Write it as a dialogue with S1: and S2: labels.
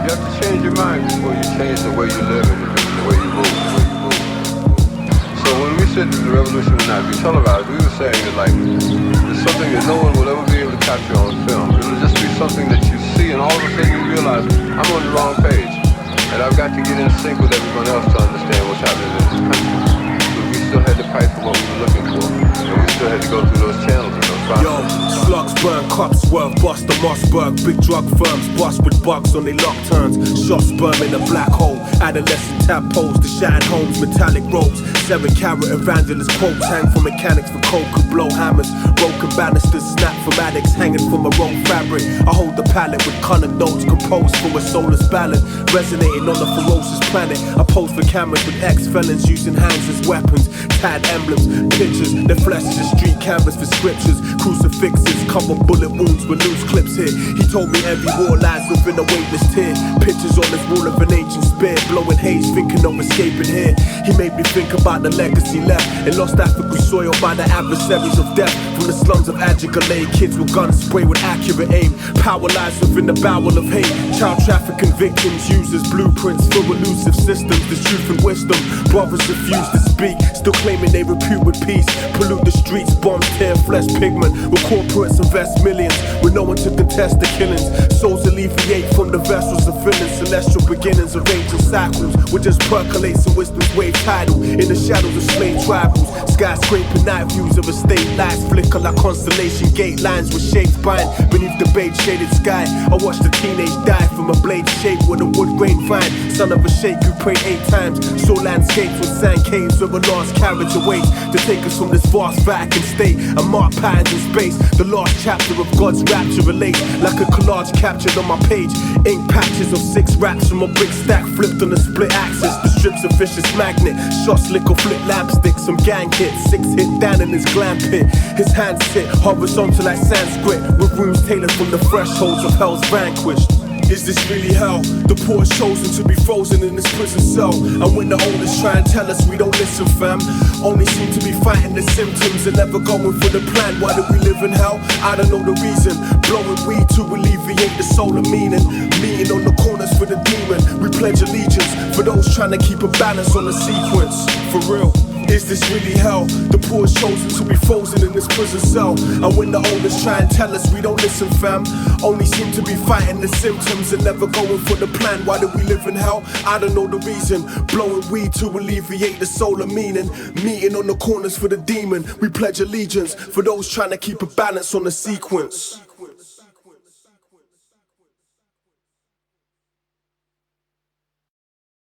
S1: You have to change your mind before you change the way you live and the way you move. So when we said that the revolution would not be televised, we were saying that like it's something that no one will ever be able to capture on film. It'll just be something that you see, and all of a sudden you realize I'm on the wrong page, and I've got to get in sync with everyone else to understand what's happening in this country. But we still had to fight for what we were looking for, and we still had to go through those channels and those processes.
S2: Yo, slugs burn, cops swerve, bust the Mossberg. Big drug firms bust with bugs on their lock turns. Shots sperm in a black hole. Adolescent tadpoles to shattered homes, metallic ropes. 7-carat evangelist quotes hang from mechanics for coke who blow hammers. Broken banisters snap from addicts hanging from a roll fabric. I hold the palette with colored notes composed for a soulless ballad, resonating on a ferocious planet. I pose for cameras with ex-felons using hands as weapons. Tad emblems, pictures, their flesh is a street canvas for scriptures. Crucifixes cover bullet wounds with loose clips here. He told me every war lies within a weightless tear. Pictures on his wall of an ancient spear, blowing haze, thinking of escaping here. He made me think about the legacy left in lost African soil by the adversaries of death. From the slums of Adjugale, kids with guns spray with accurate aim. Power lies within the bowel of hate. Child trafficking victims use as blueprints for elusive systems. The truth and wisdom, brothers refuse to speak, still claiming they repute with peace. Pollute the streets, bombs, tear flesh pigment, where corporates invest millions with no one to contest the killings. Souls alleviate from the vessels of villains. Celestial beginnings of ancient cycles, which just percolates in wisdom's wave tidal. In the shadows of slave tribals, skyscraper night views of estate lights flicker like constellation gate lines with shapes bind beneath the beige shaded sky. I watched the teenage die from a blade shaped with a wood grain vine. Son of a sheikh who prayed 8 times. Saw landscapes with sand caves where a lost carriage awaits to take us from this vast Vatican state and mark patterns in space. The last chapter of God's rapture relates like a collage captured on my page. Ink patches of 6 raps from a brick stack flipped on a split axis. The strips of vicious magnet, shots lick or flip lapsticks. Some gang hits, 6 hit down in his glam pit. His hands sit horizontal like Sanskrit, with rooms tailored from the thresholds of hell's vanquished. Is this really hell? The poor is chosen to be frozen in this prison cell. And when the oldest try and tell us we don't listen, fam, only seem to be fighting the symptoms and never going for the plan. Why do we live in hell? I don't know the reason. Blowing weed to alleviate the soul of meaning. Meeting on the corners for the demon. We pledge allegiance for those trying to keep a balance on the sequence. For real. Is this really hell? The poor is chosen to be frozen in this prison cell. And when the oldest try and tell us we don't listen, fam, only seem to be fighting the symptoms and never going for the plan. Why do we live in hell? I don't know the reason. Blowing weed to alleviate the soul of meaning. Meeting on the corners for the demon. We pledge allegiance for those trying to keep a balance on the sequence.